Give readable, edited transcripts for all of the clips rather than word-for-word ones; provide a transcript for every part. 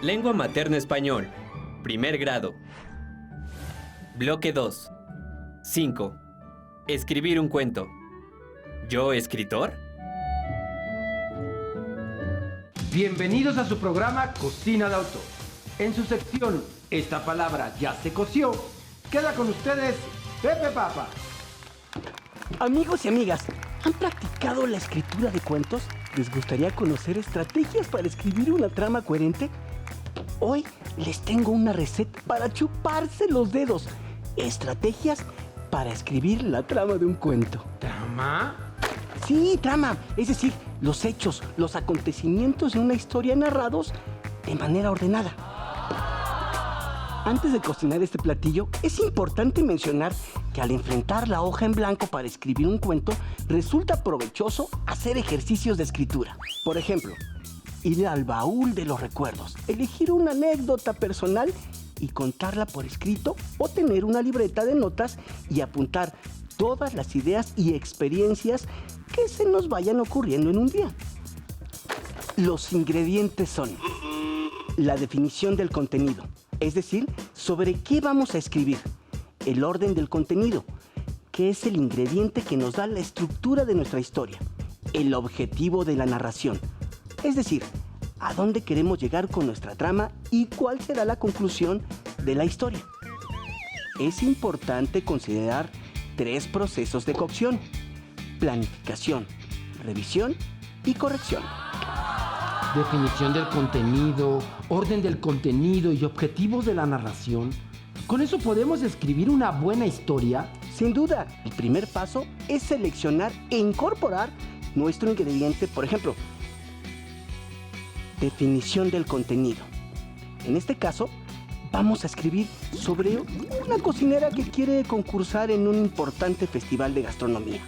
Lengua materna español. Primer grado. Bloque 2. 5. Escribir un cuento. ¿Yo escritor? Bienvenidos a su programa Cocina de Autor. En su sección Esta palabra ya se coció, queda con ustedes Pepe Papa. Amigos y amigas, ¿han practicado la escritura de cuentos? ¿Les gustaría conocer estrategias para escribir una trama coherente? Hoy les tengo una receta para chuparse los dedos. Estrategias para escribir la trama de un cuento. ¿Trama? Sí, trama. Es decir, los hechos, los acontecimientos de una historia narrados de manera ordenada. Antes de cocinar este platillo, es importante mencionar que al enfrentar la hoja en blanco para escribir un cuento, resulta provechoso hacer ejercicios de escritura. Por ejemplo, ir al baúl de los recuerdos, elegir una anécdota personal y contarla por escrito, o tener una libreta de notas y apuntar todas las ideas y experiencias que se nos vayan ocurriendo en un día. Los ingredientes son la definición del contenido, es decir, sobre qué vamos a escribir, el orden del contenido, que es el ingrediente que nos da la estructura de nuestra historia, el objetivo de la narración, es decir, a dónde queremos llegar con nuestra trama y cuál será la conclusión de la historia. Es importante considerar 3 procesos de cocción: planificación, revisión y corrección. Definición del contenido, orden del contenido y objetivos de la narración. ¿Con eso podemos escribir una buena historia? Sin duda, el primer paso es seleccionar e incorporar nuestro ingrediente. Por ejemplo, definición del contenido. En este caso, vamos a escribir sobre una cocinera que quiere concursar en un importante festival de gastronomía.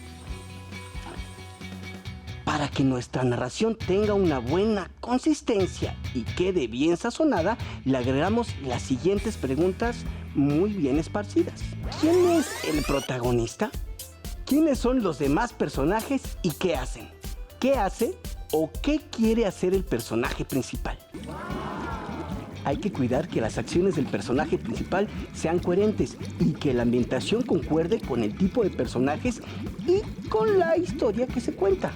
Para que nuestra narración tenga una buena consistencia y quede bien sazonada, le agregamos las siguientes preguntas muy bien esparcidas. ¿Quién es el protagonista? ¿Quiénes son los demás personajes y qué hacen? ¿Qué hace o qué quiere hacer el personaje principal? Hay que cuidar que las acciones del personaje principal sean coherentes y que la ambientación concuerde con el tipo de personajes y con la historia que se cuenta.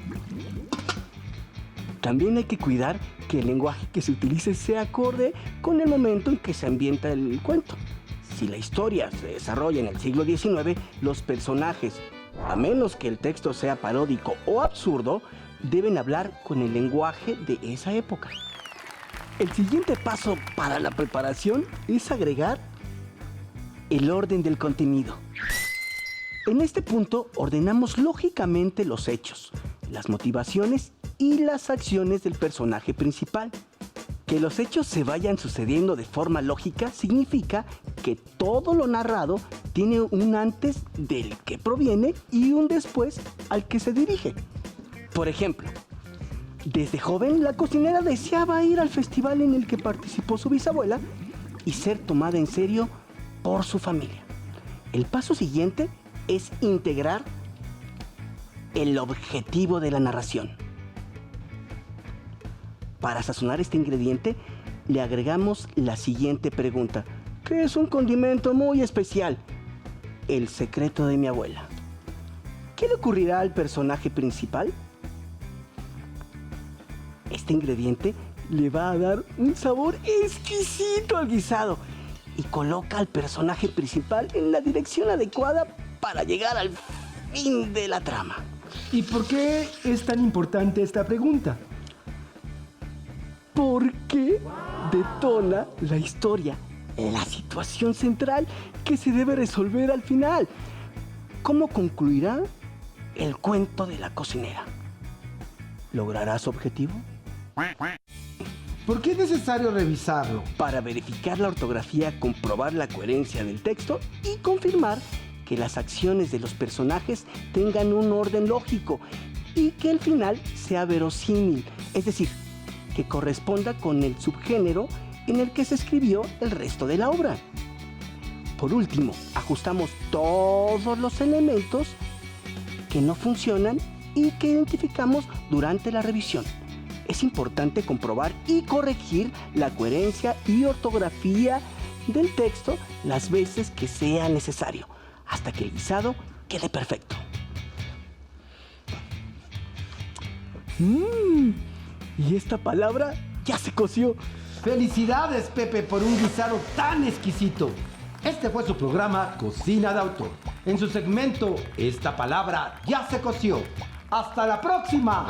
También hay que cuidar que el lenguaje que se utilice sea acorde con el momento en que se ambienta el cuento. Si la historia se desarrolla en el siglo XIX, los personajes, a menos que el texto sea paródico o absurdo, deben hablar con el lenguaje de esa época. El siguiente paso para la preparación es agregar el orden del contenido. En este punto ordenamos lógicamente los hechos, las motivaciones y las acciones del personaje principal. Que los hechos se vayan sucediendo de forma lógica significa que todo lo narrado tiene un antes del que proviene y un después al que se dirige. Por ejemplo, desde joven la cocinera deseaba ir al festival en el que participó su bisabuela y ser tomada en serio por su familia. El paso siguiente es integrar el objetivo de la narración. Para sazonar este ingrediente, le agregamos la siguiente pregunta, que es un condimento muy especial: el secreto de mi abuela. ¿Qué le ocurrirá al personaje principal? Este ingrediente le va a dar un sabor exquisito al guisado y coloca al personaje principal en la dirección adecuada para llegar al fin de la trama. ¿Y por qué es tan importante esta pregunta? Porque detona la historia, la situación central que se debe resolver al final. ¿Cómo concluirá el cuento de la cocinera? ¿Logrará su objetivo? ¿Por qué es necesario revisarlo? Para verificar la ortografía, comprobar la coherencia del texto y confirmar que las acciones de los personajes tengan un orden lógico y que el final sea verosímil, es decir, que corresponda con el subgénero en el que se escribió el resto de la obra. Por último, ajustamos todos los elementos que no funcionan y que identificamos durante la revisión. es importante comprobar y corregir la coherencia y ortografía del texto las veces que sea necesario, hasta que el guisado quede perfecto. Y esta palabra ya se coció. Felicidades, Pepe, por un guisado tan exquisito. Este fue su programa Cocina de Autor. En su segmento, esta palabra ya se coció. ¡Hasta la próxima!